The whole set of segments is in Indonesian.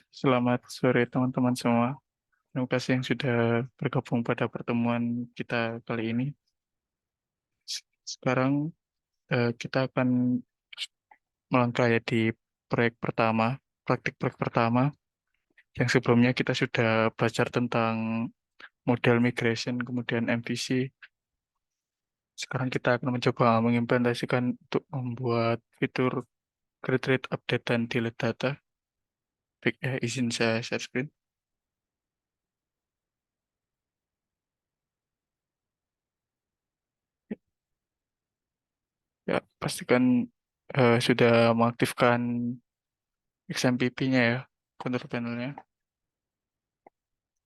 Selamat sore teman-teman semua. Terima kasih yang sudah bergabung pada pertemuan kita kali ini. Sekarang kita akan melangkah ya di proyek pertama, praktik proyek pertama. Yang sebelumnya kita sudah belajar tentang model migration, kemudian MVC. Sekarang kita akan mencoba mengimplementasikan untuk membuat fitur create, read, update, dan delete data. Baik, izin saya share screen. Ya, pastikan sudah mengaktifkan XMPP-nya ya, control panel-nya,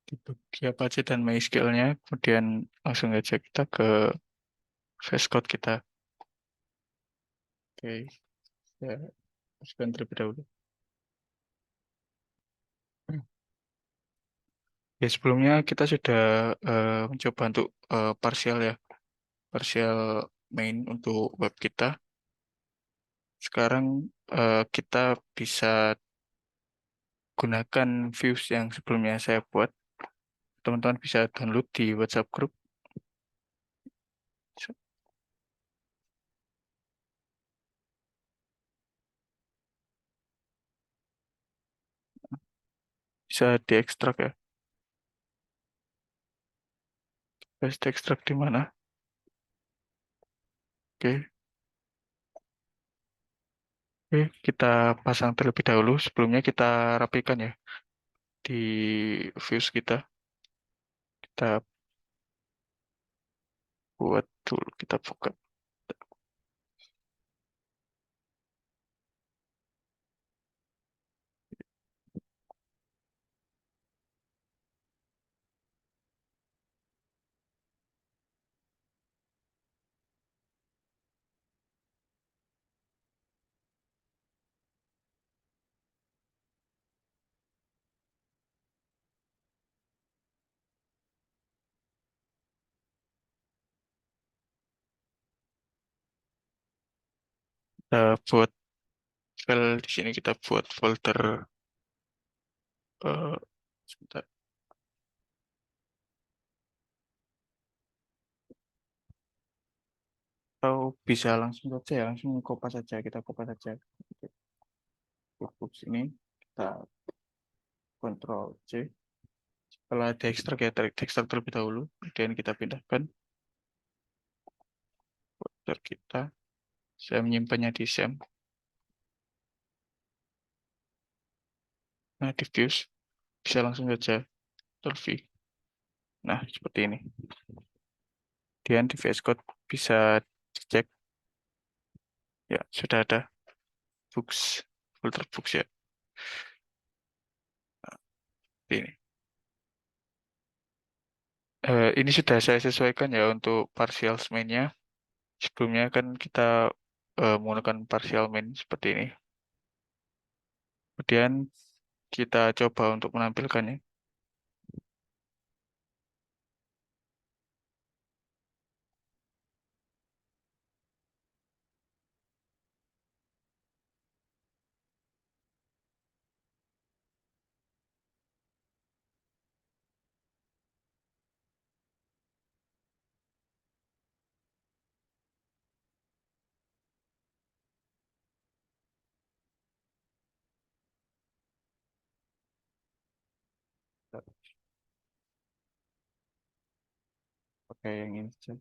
di Apache dan MySQL-nya, kemudian langsung aja kita ke VS Code kita. Oke, ya, masukkan terlebih dahulu. Ya, sebelumnya kita sudah mencoba untuk partial ya, partial main untuk web kita. Sekarang kita bisa gunakan views yang sebelumnya saya buat. Teman-teman bisa download di WhatsApp group. Bisa diekstrak ya. Bisa diekstrak di mana? Oke. Oke, kita pasang terlebih dahulu. Sebelumnya kita rapikan ya di views kita. Kita buat dulu, kita buka. Kita buat file di sini, kita buat folder eh sebentar. Atau bisa langsung saja ya, langsung kopas saja, kita kopas saja. Oke, workbook sini kita Ctrl C. Setelah diekstrak ya, diekstrak terlebih dahulu, kemudian kita pindahkan folder kita. Saya menyimpannya di SAM. Nah, di views bisa langsung saja Ctrl V. Nah, seperti ini. Kemudian di VS Code bisa dicek ya, sudah ada books, filter books ya. Nah, ini. Ini sudah saya sesuaikan ya untuk partial main-nya. Sebelumnya kan kita menggunakan partial main seperti ini. Kemudian kita coba untuk menampilkannya. Kita pakai yang ini saja.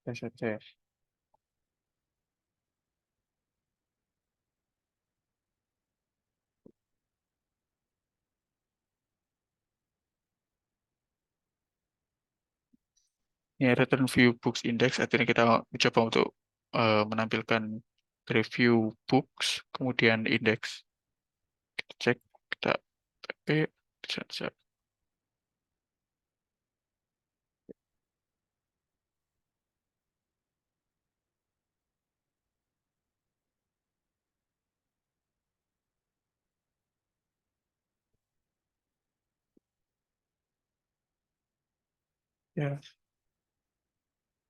Tes saja ya. Ini return view books index. Artinya kita mencoba untuk menampilkan review books, kemudian index. Kita cek, kita pp, saja. Ya.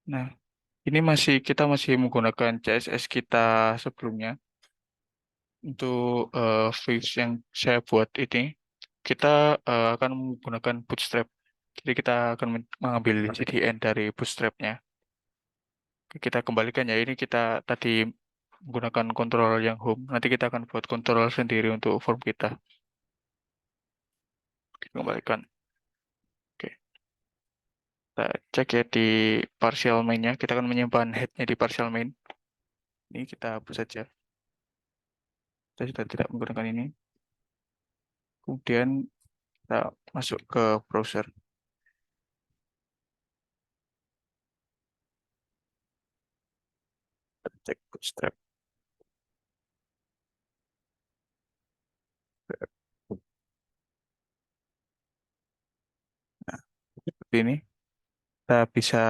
Nah, Ini kita masih menggunakan CSS kita sebelumnya. Untuk views yang saya buat ini, kita akan menggunakan Bootstrap. Jadi kita akan mengambil CDN dari Bootstrapnya. Kita kembalikan ya, ini kita tadi menggunakan controller yang home. Nanti kita akan buat controller sendiri untuk form kita. Kembalikan. Oke. Kita cek ya di partial main-nya. Kita akan menyimpan head-nya di partial main. Ini kita hapus saja. Kita sudah tidak menggunakan ini. Kemudian kita masuk ke browser. Kita cek Bootstrap. Nah, seperti ini. Kita bisa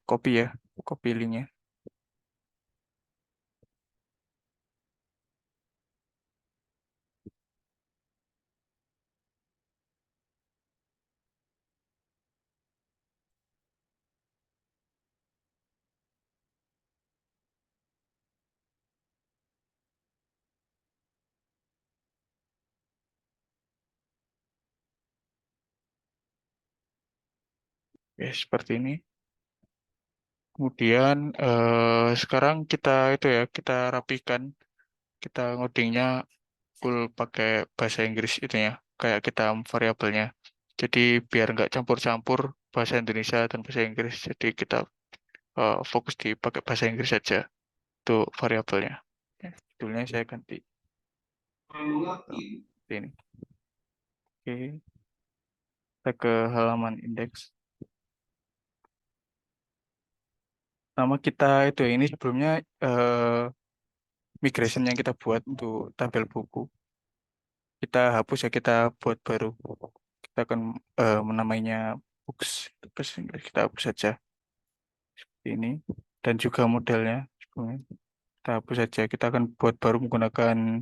copy ya, copy linknya. Oke, seperti ini. Kemudian sekarang kita itu ya, kita rapikan, kita ngodingnya full pakai bahasa Inggris itu ya, kayak kita variabelnya. Jadi biar nggak campur-campur bahasa Indonesia dan bahasa Inggris. Jadi kita fokus di pakai bahasa Inggris saja untuk variabelnya. Ya, judulnya saya ganti ini. Oke, kita ke halaman indeks. Nama kita itu ya, ini sebelumnya migration yang kita buat untuk tabel buku. Kita hapus ya, kita buat baru. Kita akan menamainya books. Terus kita hapus saja ini dan juga modelnya. Sebelumnya kita hapus saja. Kita akan buat baru menggunakan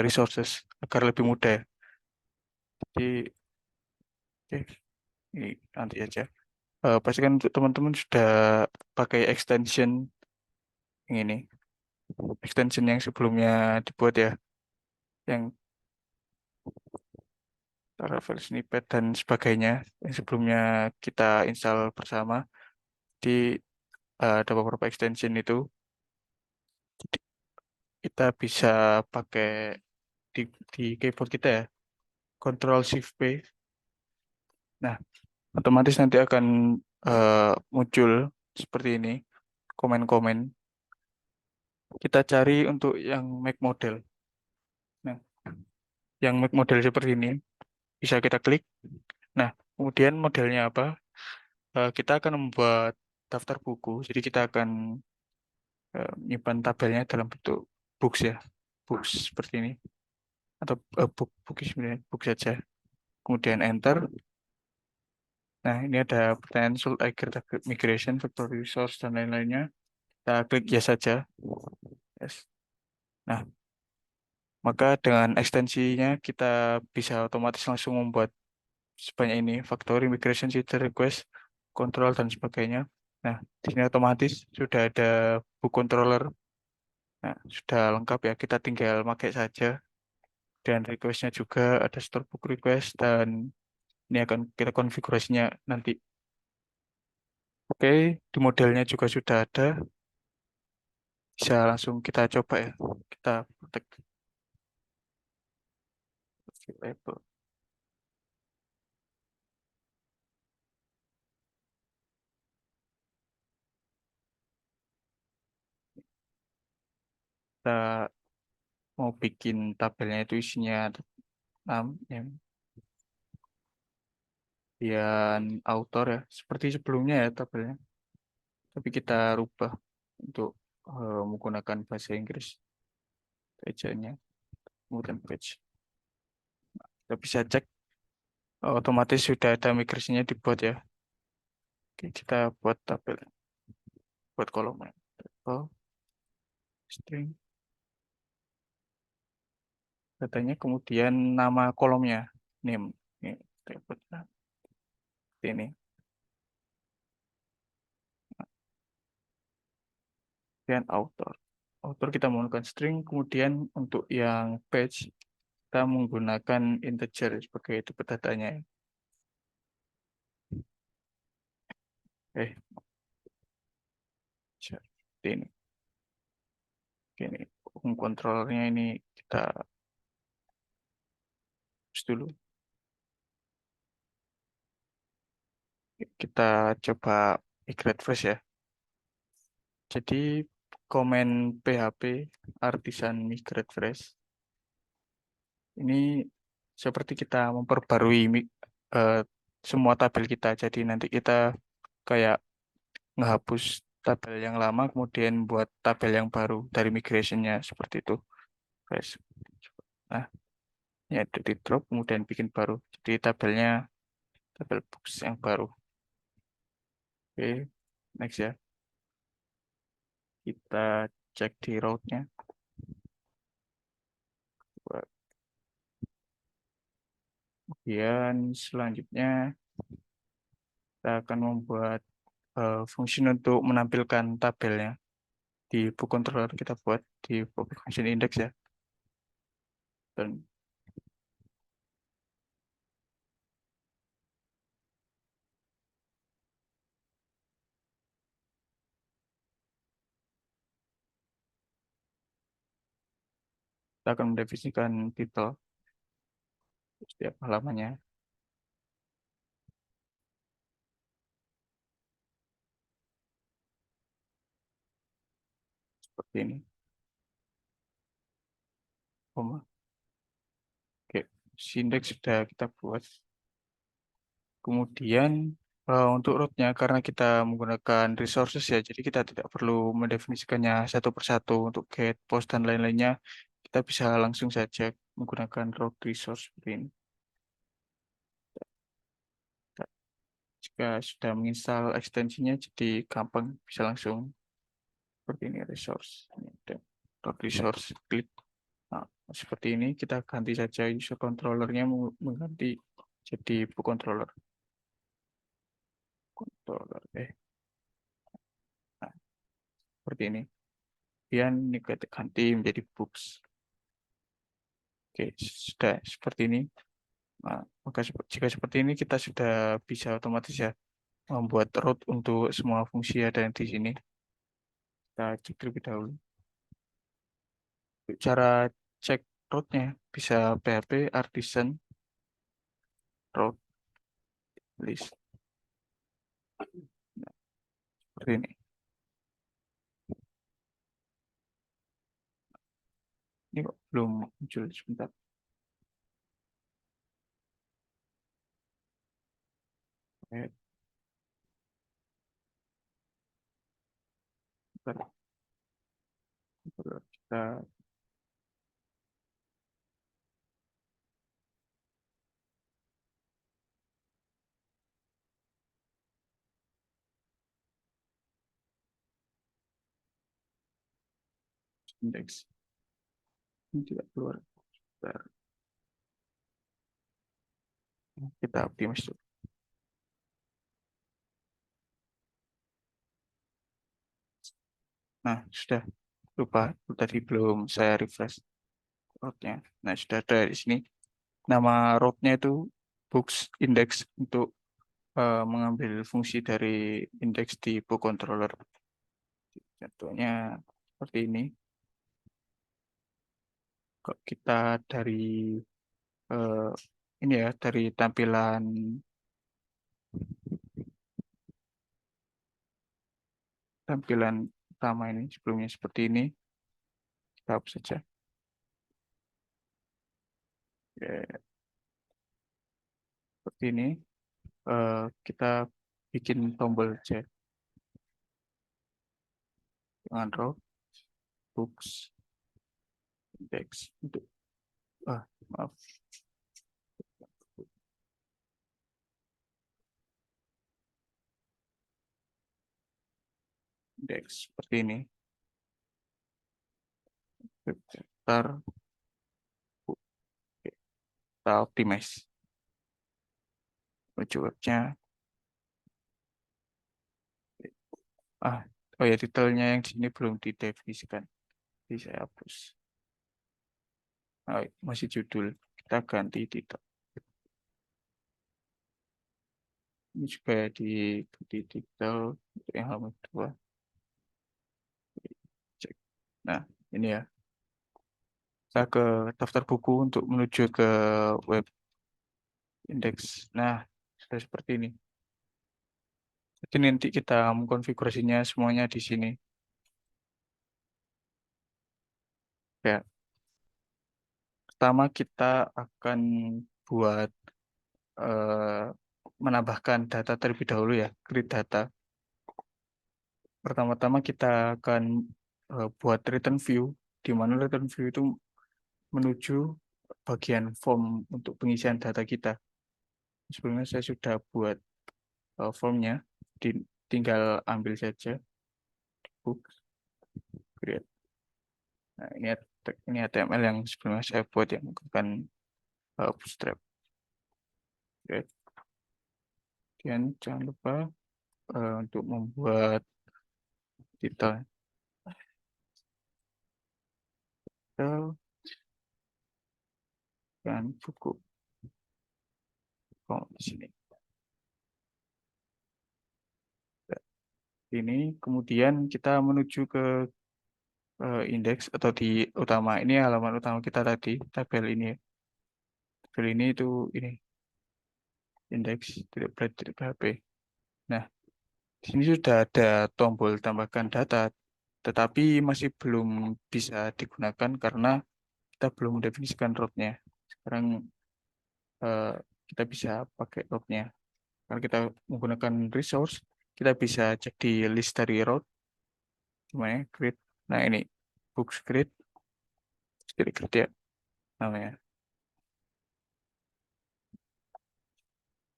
resources agar lebih mudah. Jadi oke, ini nanti aja. Pastikan untuk teman-teman sudah pakai extension yang ini, extension yang sebelumnya dibuat ya, yang Laravel snippet dan sebagainya yang sebelumnya kita install bersama. Di ada beberapa extension itu. Jadi kita bisa pakai di, di keyboard kita ya, Control Shift P. Nah, otomatis nanti akan muncul seperti ini, komen-komen. Kita cari untuk yang make model. Nah, yang make model seperti ini bisa kita klik. Nah, kemudian modelnya apa? Kita akan membuat daftar buku. Jadi kita akan menyimpan tabelnya dalam bentuk books ya, books seperti ini atau book sebenarnya book saja. Kemudian enter. Nah, ini ada pertanyaan should I create a migration factory resource dan lain-lainnya. Kita klik yes saja. Yes. Nah, maka dengan ekstensinya kita bisa otomatis langsung membuat sebanyak ini factory migration feature request, control dan sebagainya. Nah, di sini otomatis sudah ada book controller. Nah, sudah lengkap ya. Kita tinggal pakai saja. Dan requestnya juga ada store book request dan ini akan kita konfigurasinya nanti. Oke, di modelnya juga sudah ada. Bisa langsung kita coba ya. Kita ketik label. Kita mau bikin tabelnya itu isinya yang bagian author ya. Seperti sebelumnya ya tabelnya. Tapi kita rubah untuk menggunakan bahasa Inggris ejanya. Kemudian page. Kita bisa cek otomatis sudah ada migrasinya dibuat ya. Oke, kita buat tabel, buat kolom. Tabel, string, datanya, kemudian nama kolomnya, name. Ini, kita buatnya seperti ini. kemudian author. Author kita menggunakan string, kemudian untuk yang page kita menggunakan integer sebagai itu datanya. Seperti ini. Oke, ini kontrolnya ini kita hapus dulu. Kita coba migrate fresh ya. Jadi komen PHP artisan migrate fresh ini seperti kita memperbarui eh, semua tabel kita. Jadi nanti kita kayak ngehapus tabel yang lama kemudian buat tabel yang baru dari migrationnya seperti itu. Fresh. Nah, ya itu di drop kemudian bikin baru. Jadi tabelnya tabel books yang baru. Oke, next ya. Kita cek di route-nya. Kemudian selanjutnya kita akan membuat fungsi untuk menampilkan tabelnya di book controller kita buat di public function index ya. Dan kita akan mendefinisikan title setiap halamannya seperti ini. Koma. Oke, index sudah kita buat. Kemudian untuk root-nya karena kita menggunakan resources ya, jadi kita tidak perlu mendefinisikannya satu persatu untuk get, post, dan lain-lainnya. Kita bisa langsung saja menggunakan root resource seperti ini. Jika sudah menginstal ekstensinya, jadi gampang bisa langsung seperti ini resource. Ini ada root resource, klik. Nah, seperti ini kita ganti saja user controllernya mengganti jadi book controller. Controller, nah, seperti ini. Kemudian ini kita ganti menjadi books. Oke, sudah seperti ini. Nah, maka jika seperti ini kita sudah bisa otomatis ya membuat root untuk semua fungsi ada yang di sini. Kita cek terlebih dahulu. Cara cek rootnya bisa PHP artisan root list. Nah, seperti ini. Ini kok belum muncul sebentar. Oke, bentar. Kita indeks ini tidak keluar. Bentar. Kita optimis dulu. Nah, sudah lupa tadi belum saya refresh rootnya. Nah, sudah ada di sini. Nama rootnya itu books index untuk mengambil fungsi dari indeks di book controller. Contohnya seperti ini. Kalau kita dari eh, ini ya dari tampilan utama ini sebelumnya seperti ini kita hapus saja. Oke, seperti ini kita bikin tombol chat dengan row books index untuk maaf index seperti ini. Ntar kita optimize webnya. Oh ya, titelnya yang di sini belum didefinisikan. Jadi saya hapus. Oh, masih judul. Kita ganti titel. Ini juga di titel untuk yang halaman 2. Cek. Nah, ini ya. Saya ke daftar buku untuk menuju ke web index. Nah, sudah seperti ini. Jadi nanti kita mengkonfigurasinya semuanya di sini. Ya, pertama kita akan buat eh, menambahkan data terlebih dahulu ya, create data. Pertama-tama kita akan buat return view, di mana return view itu menuju bagian form untuk pengisian data kita. Sebelumnya saya sudah buat formnya, tinggal ambil saja book create. Nah, ini HTML yang sebelumnya saya buat yang menggunakan Bootstrap. Create. Kemudian jangan lupa untuk membuat titel dan buku. Oh, di sini. Ini kemudian kita menuju ke indeks atau di utama. Ini halaman utama kita tadi, tabel ini. Tabel ini itu ini indeks tidak php. Nah, di sini sudah ada tombol tambahkan data, tetapi masih belum bisa digunakan karena kita belum mendefinisikan route-nya. Sekarang eh, kita bisa pakai route-nya. Kalau kita menggunakan resource, kita bisa cek di list dari route, gimana ya, create. Nah, ini books create, create ya namanya.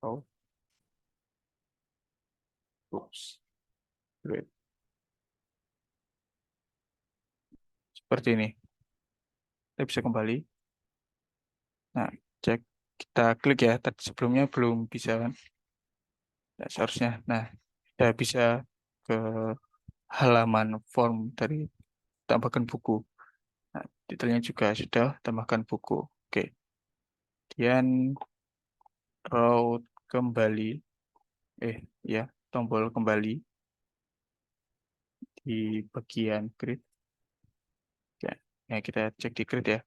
Oh, books create. Seperti ini. Kita bisa kembali. Nah, cek kita klik ya. Tadi sebelumnya belum bisa kan? Nah, seharusnya. Nah, kita bisa ke halaman form dari tambahkan buku. Nah, detailnya juga sudah tambahkan buku. Oke. Kemudian route kembali. Ya, tombol kembali di bagian grid. Ya, ya kita cek di grid ya.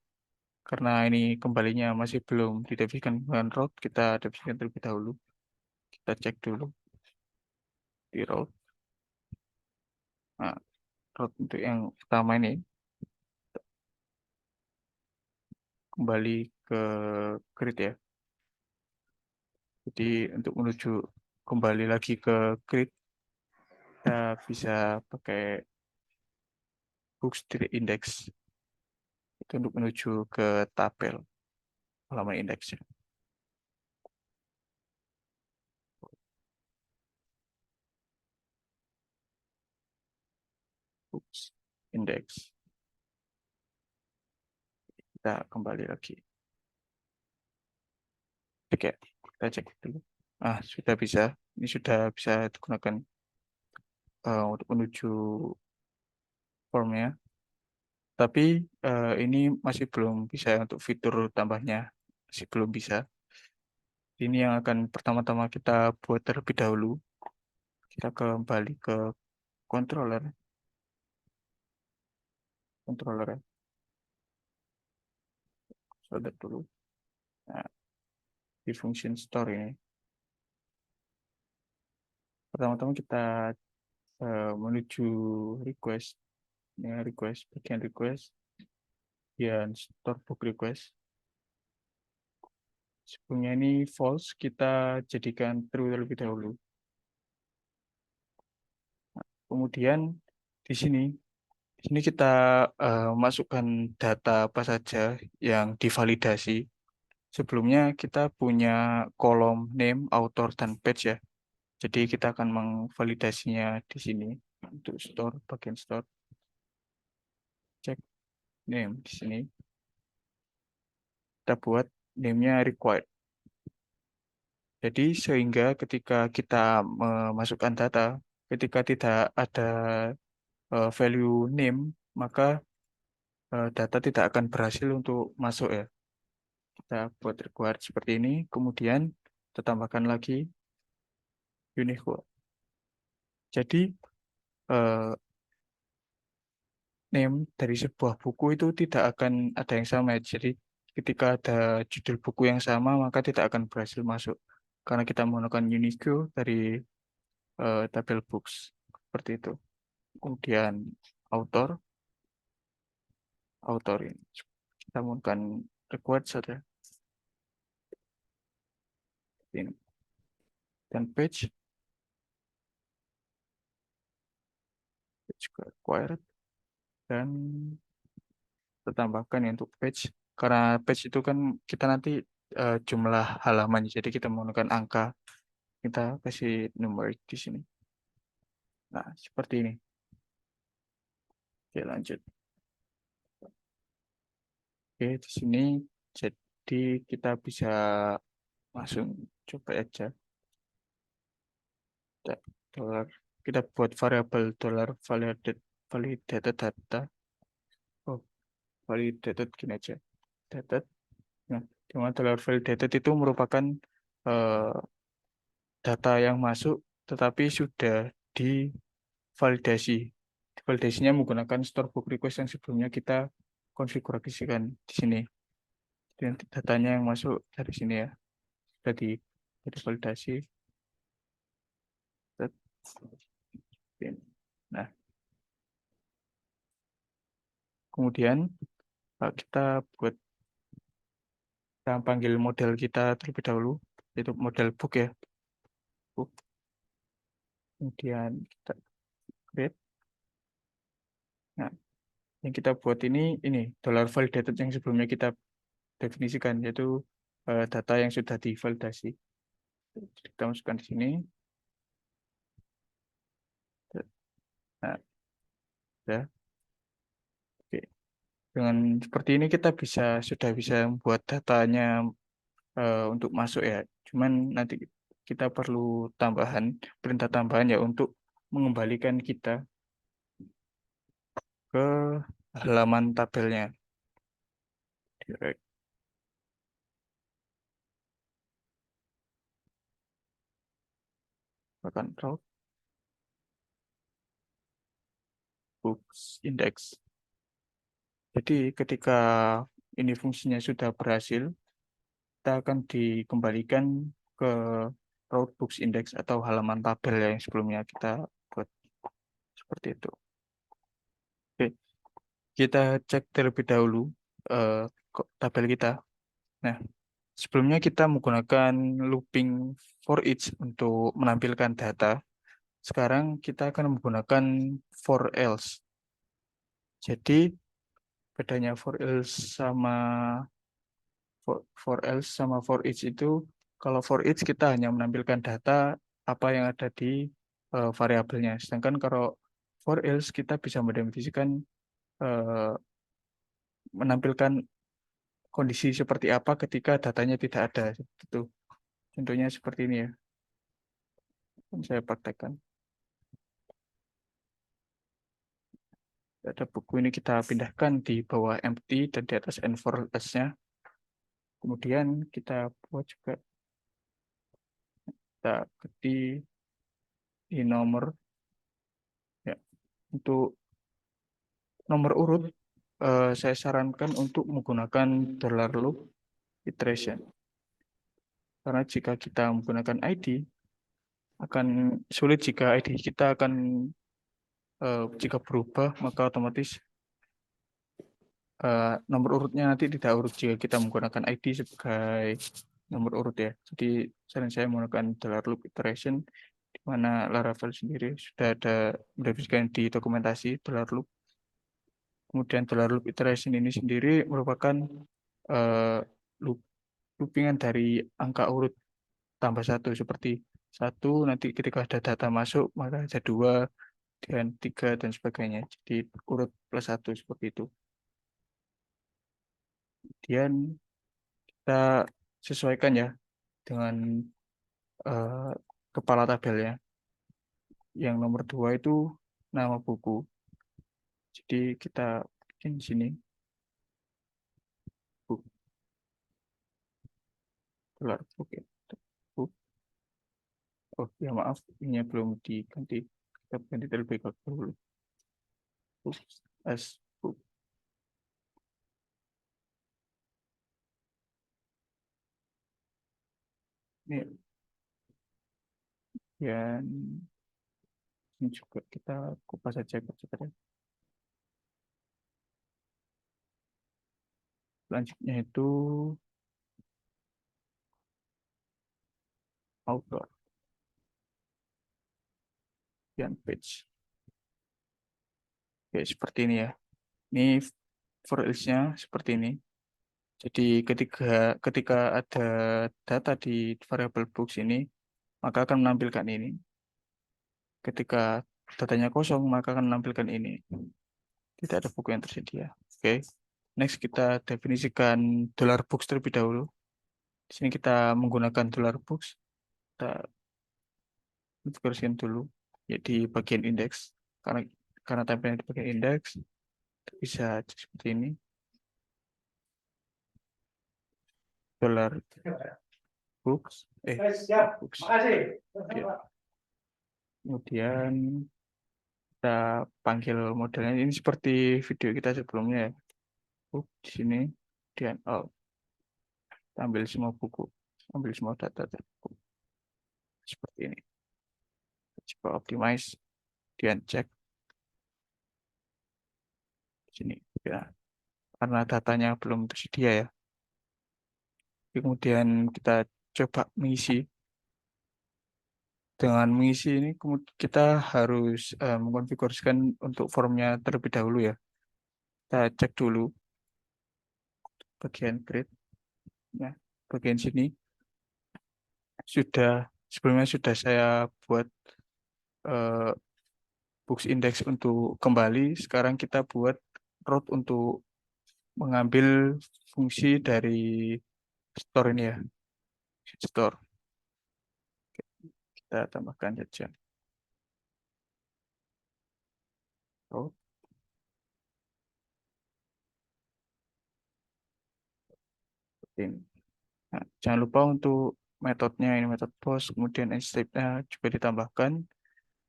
Karena ini kembalinya masih belum didefinisikan dengan route, kita definisikan terlebih dahulu. Kita cek dulu di route. Nah, route untuk yang pertama ini kembali ke grid ya. Jadi untuk menuju kembali lagi ke grid, kita bisa pakai books titik index itu untuk menuju ke tabel halaman indeksnya. Books index. Kita kembali lagi. Oke, kita cek dulu. Ah, sudah bisa. Ini sudah bisa digunakan untuk menuju formnya. Tapi ini masih belum bisa untuk fitur tambahnya. Masih belum bisa. Ini yang akan pertama-tama kita buat terlebih dahulu. Kita kembali ke controller. Controller ya. Solder dulu. Nah, di function store ini. Pertama-tama kita menuju request. Ini request, bagian request. Dan store book request. Sebelumnya ini false, kita jadikan true terlebih dahulu. Kemudian di sini kita masukkan data apa saja yang divalidasi. Sebelumnya kita punya kolom name, author, dan page ya. Jadi kita akan memvalidasinya di sini untuk store, bagian store. Cek name di sini. Kita buat name-nya required. Jadi sehingga ketika kita memasukkan data, ketika tidak ada value name, maka data tidak akan berhasil untuk masuk ya. Kita buat required seperti ini, kemudian kita tambahkan lagi Unicode. Jadi eh, name dari sebuah buku itu tidak akan ada yang sama. Jadi ketika ada judul buku yang sama, maka tidak akan berhasil masuk karena kita menggunakan Unicode dari tabel books seperti itu. Kemudian author, author ini kita menggunakan required saja ini. Dan page juga required dan kita tambahkan ya untuk page karena page itu kan kita nanti jumlah halaman jadi kita menggunakan angka kita kasih numeric di sini. Nah, seperti ini. Oke, lanjut. Oke, di sini jadi kita bisa langsung coba aja. Dollar. Kita buat variabel dollar validated data. Oh, validated gini aja. Dated. Nah, di mana dollar validated itu merupakan eh, data yang masuk tetapi sudah divalidasi. Validasinya menggunakan store book request yang sebelumnya kita konfigurasikan di sini. Dan datanya yang masuk dari sini ya. Sudah divalidasi. Nah, kemudian kita buat kita panggil model kita terlebih dahulu, yaitu model book ya. Book. Kemudian kita create. Nah, yang kita buat ini dollar validated yang sebelumnya kita definisikan, yaitu data yang sudah divalidasi. Kita masukkan di sini. Nah, ya. Oke. Dengan seperti ini kita sudah bisa membuat datanya untuk masuk ya. Cuman nanti kita perlu perintah tambahan ya untuk mengembalikan kita ke halaman tabelnya. Direct bahkan row books index. Jadi ketika ini fungsinya sudah berhasil, kita akan dikembalikan ke row books index atau halaman tabel yang sebelumnya kita buat seperti itu. Oke, kita cek terlebih dahulu eh, tabel kita. Nah, sebelumnya kita menggunakan looping for each untuk menampilkan data. Sekarang kita akan menggunakan for else. Jadi bedanya for else sama for each itu kalau for each kita hanya menampilkan data apa yang ada di variabelnya. Sedangkan kalau for else kita bisa mendefinisikan eh, menampilkan kondisi seperti apa ketika datanya tidak ada. Itu contohnya seperti ini ya. Yang saya praktekkan. Ada buku ini kita pindahkan di bawah empty dan di atas n for s-nya. Kemudian kita buat juga kita di nomor ya. Untuk nomor urut saya sarankan untuk menggunakan dollar loop iteration. Karena jika kita menggunakan ID akan sulit jika ID kita akan jika berubah maka otomatis nomor urutnya nanti tidak urut jika kita menggunakan ID sebagai nomor urut ya. Jadi saran saya menggunakan dollar loop iteration di mana Laravel sendiri sudah ada mendefinisikan di dokumentasi dollar loop. Kemudian dollar loop iteration ini sendiri merupakan uh, loopingan dari angka urut tambah satu seperti satu nanti ketika ada data masuk maka ada dua dan tiga dan sebagainya. Jadi urut plus satu seperti itu. Kemudian kita sesuaikan ya dengan kepala tabelnya. Yang nomor dua itu nama buku. Jadi kita bikin di sini book, dolar book ya. Book. Oh ya maaf, ini belum diganti. Kita ganti terlebih dahulu. Book as book. Ini dan ini juga kita kupas saja saja. Selanjutnya itu outdoor dan page. Oke, seperti ini ya. Ini for else-nya seperti ini. Jadi ketika ada data di variable books ini, maka akan menampilkan ini. Ketika datanya kosong, maka akan menampilkan ini. Tidak ada buku yang tersedia. Oke. Next kita definisikan dollar books terlebih dahulu. Di sini kita menggunakan dollar books. Kita konversikan dulu ya di bagian indeks. Karena tampilan di bagian indeks bisa seperti ini. Dollar books. Books. Oke. Kemudian kita panggil modelnya ini seperti video kita sebelumnya ya. Di sini kemudian ambil semua buku, ambil semua data buku seperti ini. Coba optimize dan cek di sini ya, karena datanya belum tersedia ya. Kemudian kita coba mengisi. Dengan mengisi ini kita harus mengkonfigurasikan untuk formnya terlebih dahulu ya. Kita cek dulu bagian grid ya, bagian sini sebelumnya sudah saya buat eh, books index untuk kembali. Sekarang kita buat route untuk mengambil fungsi dari store ini ya, store. Kita tambahkan saja. Oh, ini. Nah, jangan lupa untuk metodenya ini metode post, kemudian step-nya juga ditambahkan.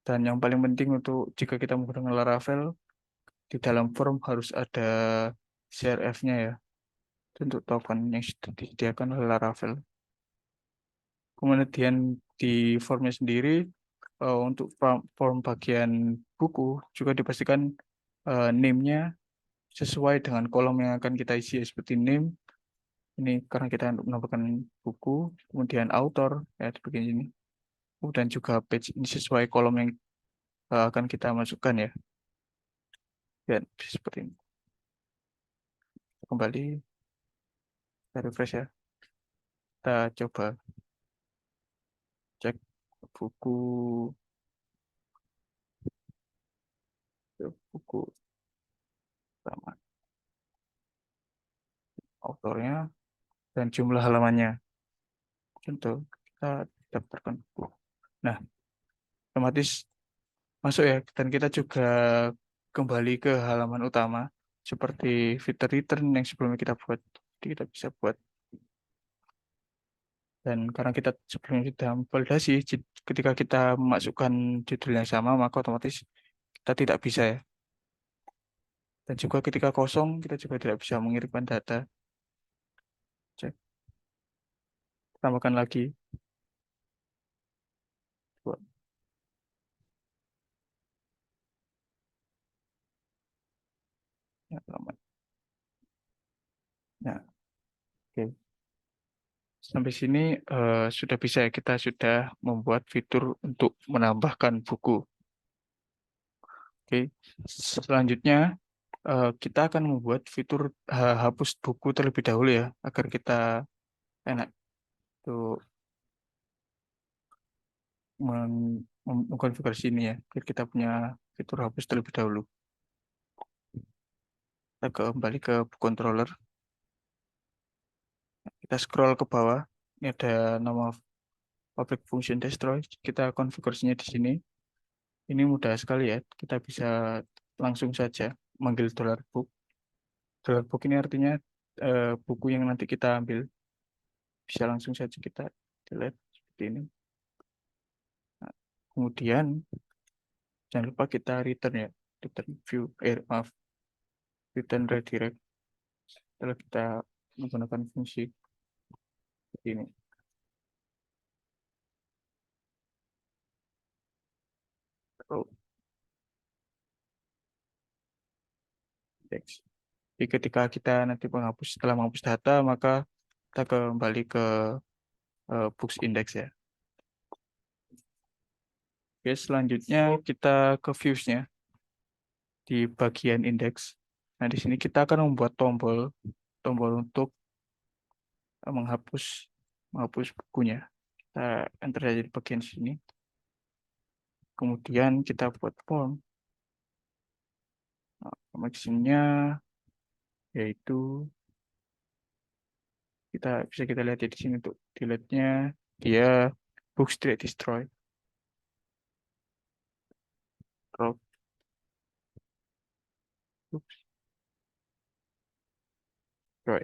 Dan yang paling penting untuk jika kita menggunakan Laravel, di dalam form harus ada CRF-nya ya, itu untuk token yang sudah disediakan oleh Laravel. Kemudian di formnya sendiri, untuk form bagian buku juga dipastikan name-nya sesuai dengan kolom yang akan kita isi seperti name. Ini karena kita untuk menambahkan buku, kemudian author ya di bagian sini. Dan juga page ini sesuai kolom yang akan kita masukkan ya. Dan seperti ini. Kembali kita refresh ya. Kita coba cek buku buku sama autornya dan jumlah halamannya. Contoh kita daftarkan buku. Nah, otomatis masuk ya. Dan kita juga kembali ke halaman utama seperti fitur return yang sebelumnya kita buat. Jadi kita bisa buat. Dan karena kita sebelumnya sudah validasi, ketika kita memasukkan judul yang sama, maka otomatis kita tidak bisa ya. Dan juga ketika kosong, kita juga tidak bisa mengirimkan data. Cek, tambahkan lagi. Buat ya, alamat. Nah, oke. Sampai sini sudah bisa ya, kita sudah membuat fitur untuk menambahkan buku. Oke, selanjutnya kita akan membuat fitur hapus buku terlebih dahulu ya, agar kita enak untuk mengkonfigurasi ini ya. Agar kita punya fitur hapus terlebih dahulu. Kita kembali ke book controller. Kita scroll ke bawah. Ini ada nama public function destroy. Kita konfigurasinya di sini. Ini mudah sekali ya. Kita bisa langsung saja. manggil dollar book. Dollar book ini artinya buku yang nanti kita ambil bisa langsung saja kita delete seperti ini. Nah, kemudian jangan lupa kita return ya, return view, maaf, return redirect setelah kita menggunakan fungsi seperti ini. Oh, teks. Jadi ketika kita nanti menghapus setelah menghapus data maka kita kembali ke books index ya. Oke, selanjutnya kita ke views-nya di bagian index. Nah, di sini kita akan membuat tombol tombol untuk menghapus menghapus bukunya. Kita enter saja di bagian sini. Kemudian kita buat form. Nah, maksimalnya yaitu bisa kita lihat ya di sini untuk delete-nya dia book straight destroy. Drop. Oops, destroy.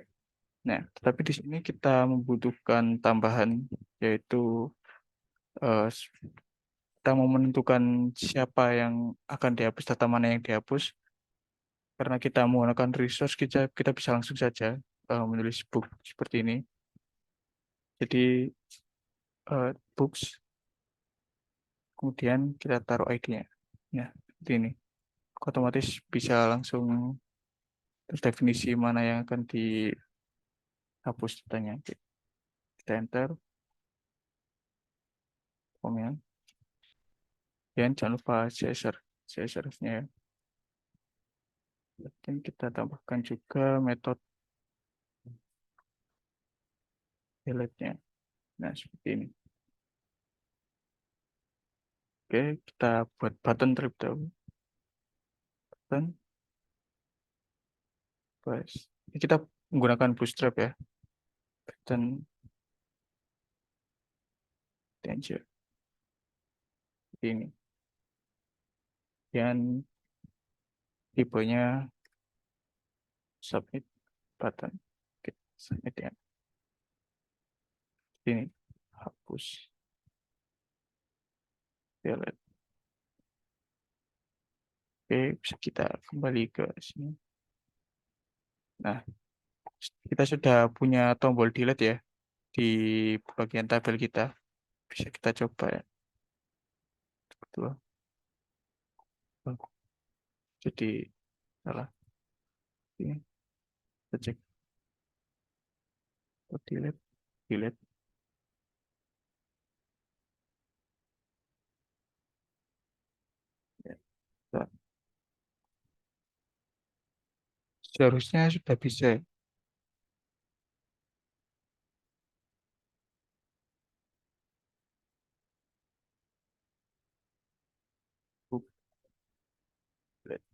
Nah, tetapi di sini kita membutuhkan tambahan yaitu eh, kita mau menentukan siapa yang akan dihapus, data mana yang dihapus. Karena kita menggunakan resource, kita bisa langsung saja menulis book seperti ini. Jadi books, kemudian kita taruh ID-nya. Ya, seperti ini. Otomatis bisa langsung terdefinisi mana yang akan dihapus datanya. Oke, kita enter, komen. Dan jangan lupa CSR-nya ya. Dan kita tambahkan juga metode delete-nya. Nah, seperti ini. Oke, kita buat button terlebih dahulu. Button, plus. Ini kita menggunakan bootstrap ya. Button, danger. Seperti ini. Dan tipenya submit button. Oke, submit ya. Ini hapus delete. Oke, bisa kita kembali ke sini. Nah, kita sudah punya tombol delete ya di bagian tabel kita. Bisa kita coba ya. Betul. Jadi salah. Ini kita cek. Oh, delete, delete. Ya, nah, seharusnya sudah bisa. Book delete.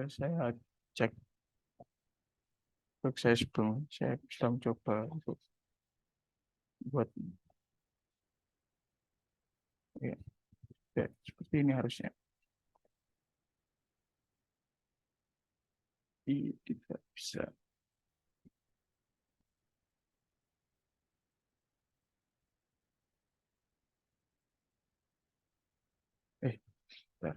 Saya cek. Saya sebelum coba untuk buat ya, ya, seperti ini harusnya. Tidak bisa. Eh, bentar.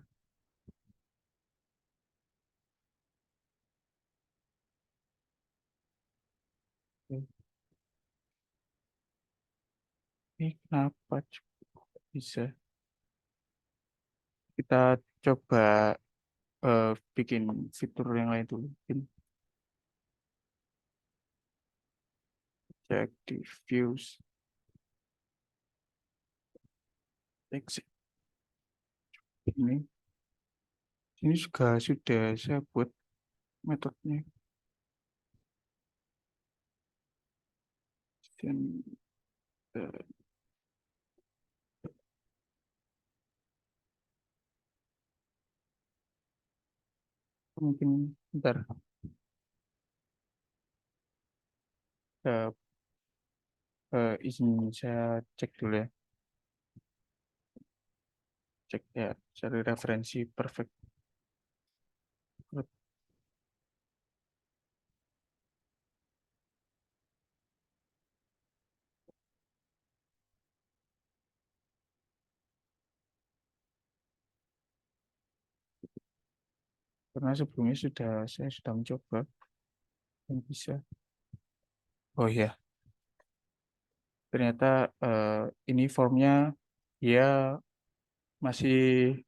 Ini kenapa bisa? Kita coba bikin fitur yang lain dulu. Bikin cek di views. Exit. Ini juga sudah saya buat metodenya. Dan eh, mungkin bentar. Eh, izin saya cek dulu ya. Cek ya, cari referensi perfect. Karena sebelumnya saya sudah mencoba dan bisa. Oh iya, ternyata ini formnya dia masih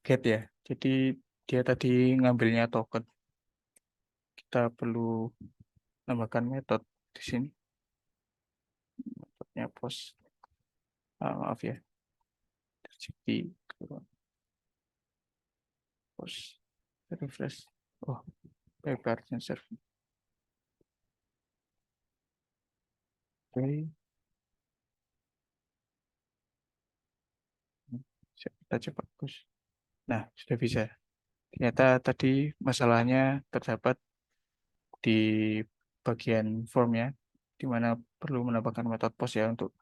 get ya. Jadi dia tadi ngambilnya token. Kita perlu tambahkan metode di sini. Metodenya post. Maaf ya, terjadi post refresh. Oh, papernya server. Oke, kita coba push. Nah, sudah bisa. Ternyata tadi masalahnya terdapat di bagian formnya, di mana perlu menambahkan metode post ya untuk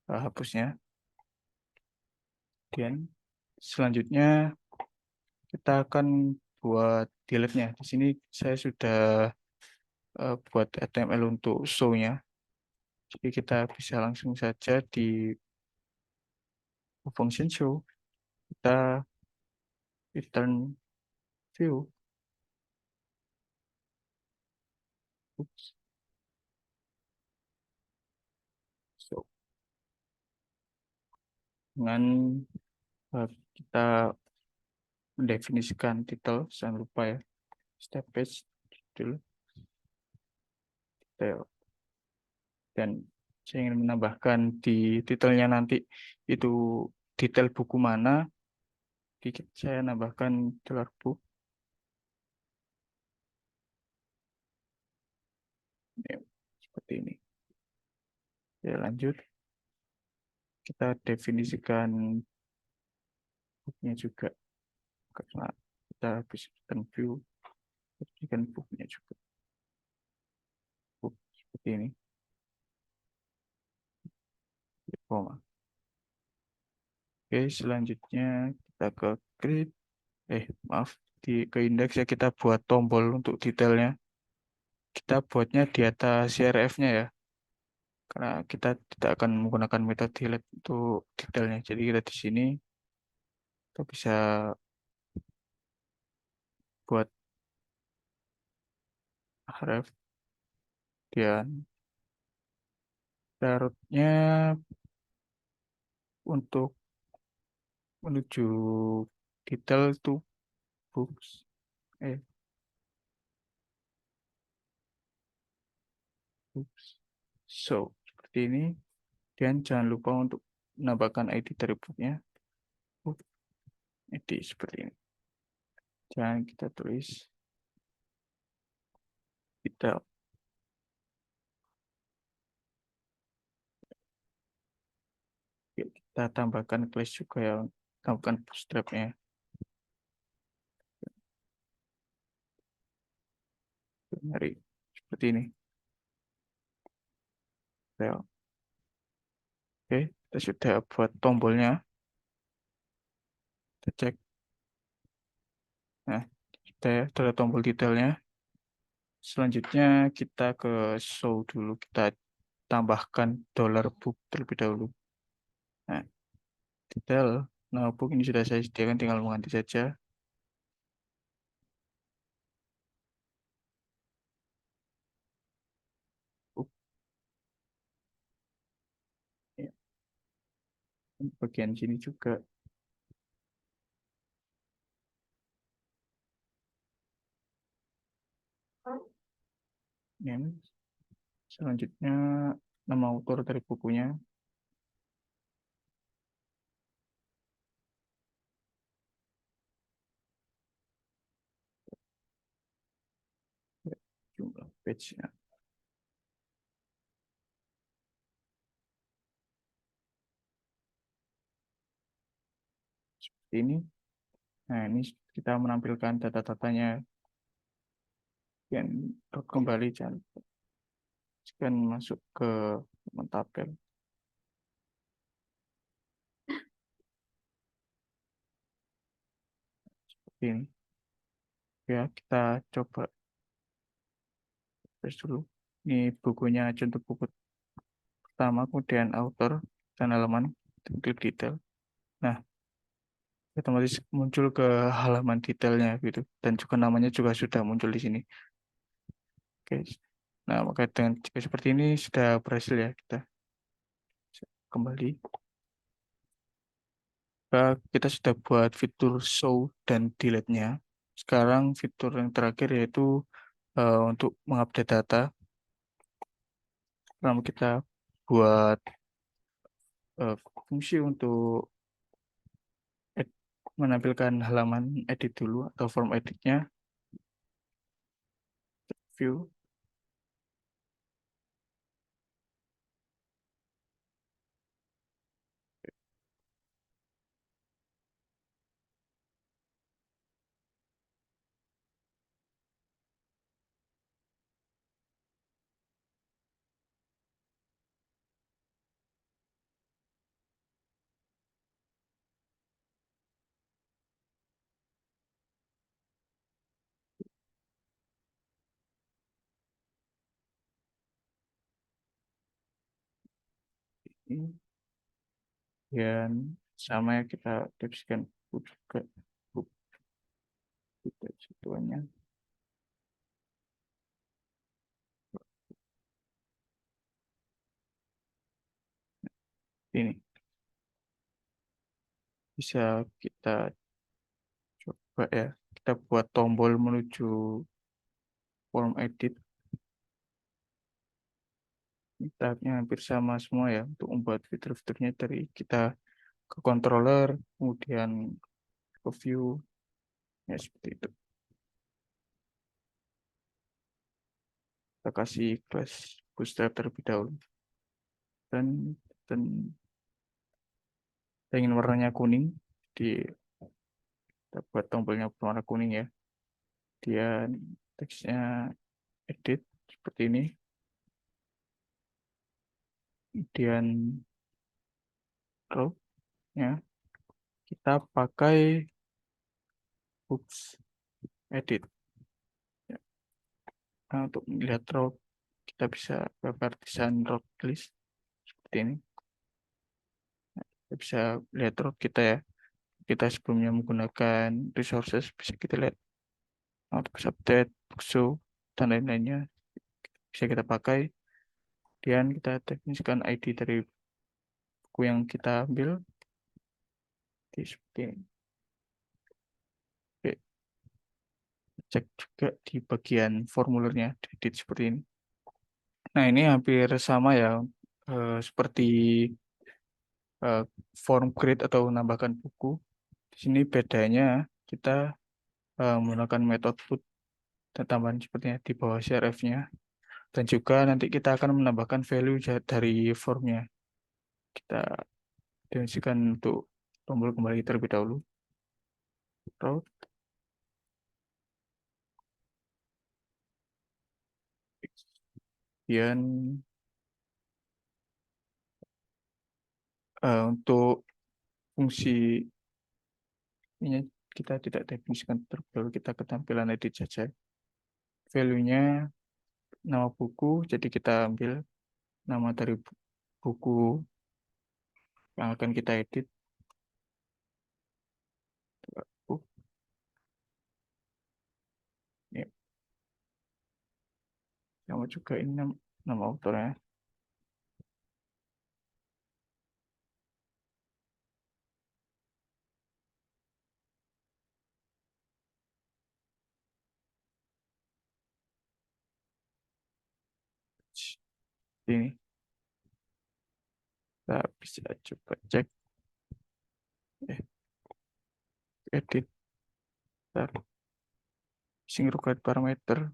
hapusnya. Dan selanjutnya kita akan buat delete-nya. Di sini saya sudah buat HTML untuk show-nya. Jadi kita bisa langsung saja di function show, kita return view. Oops. So, dengan kita mendefinisikan title, jangan lupa ya, step page, judul, detail. Dan saya ingin menambahkan di titelnya nanti itu detail buku mana, dikit saya nambahkan dollar book. Ya, seperti ini. Ya, lanjut. Kita definisikan booknya juga karena kita bisa view definisikan booknya juga. Book seperti ini. Koma. Oke, selanjutnya kita ke create. Maaf, ke index ya kita buat tombol untuk detailnya. Kita buatnya di atas CRF-nya ya, karena kita tidak akan menggunakan metode delete untuk detailnya. Jadi kita di sini kita bisa buat href dan rootnya untuk menuju detail itu books. Eh, books. So, seperti ini. Dan jangan lupa untuk menambahkan ID dari booknya. Book ID seperti ini. Jangan kita tulis detail. Kita tambahkan class juga ya, tambahkan bootstrapnya. Mari seperti ini. Detail. Oke, kita sudah buat tombolnya. Kita cek. Nah, kita ya, ada tombol detailnya. Selanjutnya kita ke show dulu. Kita tambahkan dollar book terlebih dahulu. Nah, detail. Nah, book ini sudah saya sediakan, tinggal mengganti saja. Book. Ya, bagian sini juga. Ini. Selanjutnya nama autor dari bukunya. Ya, jumlah page-nya. Seperti ini. Nah, ini kita menampilkan data-datanya yang kembali jangan. Kan masuk ke tabel seperti ini. Ya, kita coba tes dulu. Ini bukunya, contoh buku pertama, kemudian author dan halaman, dan klik detail. Nah, otomatis muncul ke halaman detailnya gitu. Dan juga namanya juga sudah muncul di sini. Oke. Nah, maka dengan jika seperti ini sudah berhasil ya kita kembali. Kita sudah buat fitur show dan delete-nya. Sekarang fitur yang terakhir yaitu untuk mengupdate data. Pertama kita buat fungsi untuk menampilkan halaman edit dulu atau form editnya, view. Ini. Dan sama ya kita deskripsikan juga buku situannya ini bisa kita coba ya, kita buat tombol menuju form edit. Ini tahapnya hampir sama semua ya untuk membuat fitur-fiturnya dari kita ke controller, kemudian ke view, ya seperti itu. Kita kasih class bootstrap terlebih dahulu. Dan kita ingin warnanya kuning, di kita buat tombolnya berwarna kuning ya. Dia teksnya edit seperti ini. Kemudian row ya, kita pakai hooks edit. Ya. Nah, untuk melihat row kita bisa ke partisan row list seperti ini. Nah, kita bisa lihat row kita ya. Kita sebelumnya menggunakan resources, bisa kita lihat output update, show, dan lain-lainnya bisa kita pakai. Dan kita definisikan ID dari buku yang kita ambil di seperti ini. Oke, cek juga di bagian formulirnya, diedit seperti ini. Nah, ini hampir sama ya, seperti eh, form create atau menambahkan buku. Di sini bedanya kita menggunakan metode put dan tambahan sepertinya di bawah CRF-nya. Dan juga nanti kita akan menambahkan value dari formnya. Kita definisikan untuk tombol kembali terlebih dahulu. Route. Kemudian untuk fungsi ini kita tidak definisikan terlebih dahulu, kita ketampilan edit saja. Value-nya nama buku, jadi kita ambil nama dari buku yang akan kita edit. Buku. Ya, sama juga ini nama autornya. Ini kita bisa coba cek edit sing required parameter.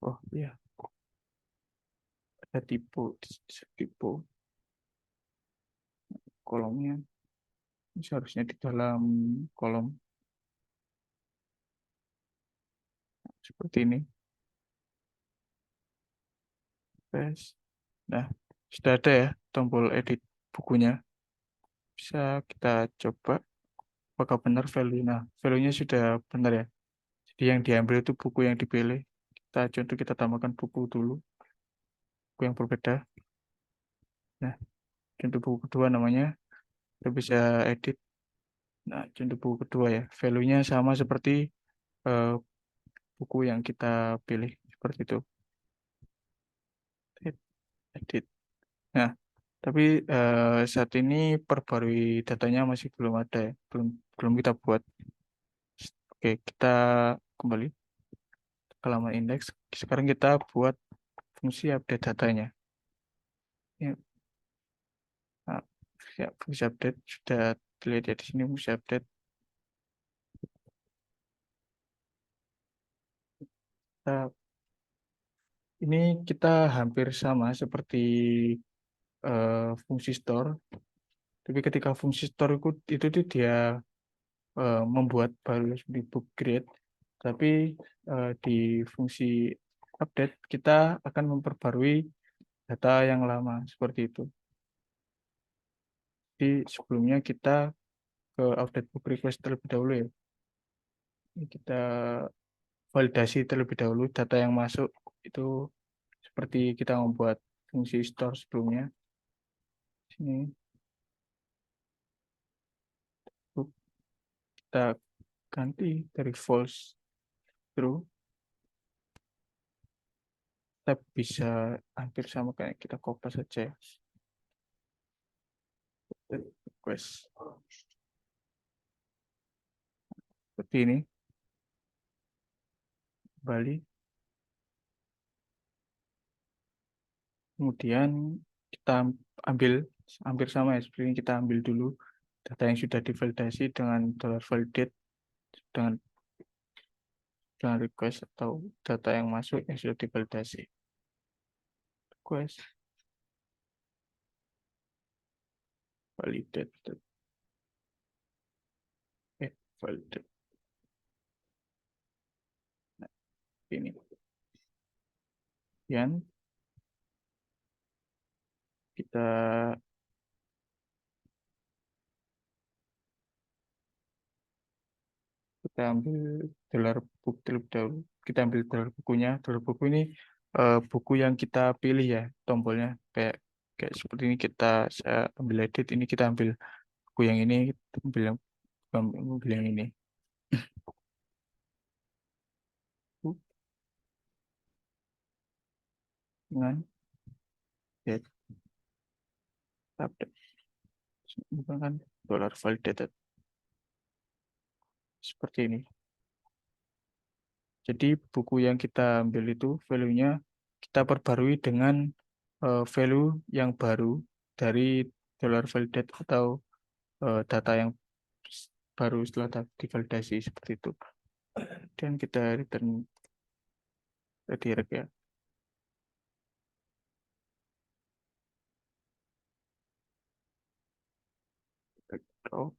Oh iya, ada tipe kolomnya. Ini seharusnya di dalam kolom seperti ini. Paste. Nah, sudah ada ya tombol edit bukunya. Bisa kita coba apakah benar value. Nah, value-nya sudah benar ya. Jadi yang diambil itu buku yang dipilih. Kita contoh kita tambahkan buku dulu, buku yang berbeda. Nah, contoh buku kedua namanya, kita bisa edit. Nah, contoh buku kedua ya, value-nya sama seperti eh, buku yang kita pilih seperti itu. Edit. Nah, tapi saat ini perbarui datanya masih belum ada ya, belum belum kita buat. Oke, kita kembali ke halaman indeks. Sekarang kita buat fungsi update datanya. Ya, nah, ya, fungsi update sudah dilihat ya di sini fungsi update. Nah, ini kita hampir sama seperti fungsi store. Tapi ketika fungsi store itu tuh dia membuat baru di book create. Tapi di fungsi update kita akan memperbarui data yang lama seperti itu. Jadi sebelumnya kita ke update book request terlebih dahulu ya. Ini kita validasi terlebih dahulu data yang masuk itu seperti kita membuat fungsi store sebelumnya. Sini kita ganti dari false true. Kita bisa hampir sama kayak kita copy saja ya. Request seperti ini kembali. Kemudian kita ambil hampir sama ya seperti ini, kita ambil dulu data yang sudah divalidasi dengan $validate dengan request atau data yang masuk yang sudah divalidasi. Request validate validate. Nah, ini. Kemudian kita ambil book terlebih dahulu. Kita ambil bukunya. Buku ini buku yang kita pilih ya tombolnya kayak kayak seperti ini saya ambil edit ini kita ambil buku yang ini kita ambil yang ini. Dengan get update bukan kan $validated seperti ini. Jadi buku yang kita ambil itu value-nya kita perbarui dengan value yang baru dari $validate atau data yang baru setelah divalidasi seperti itu. Dan kita return redirect ya. Oh,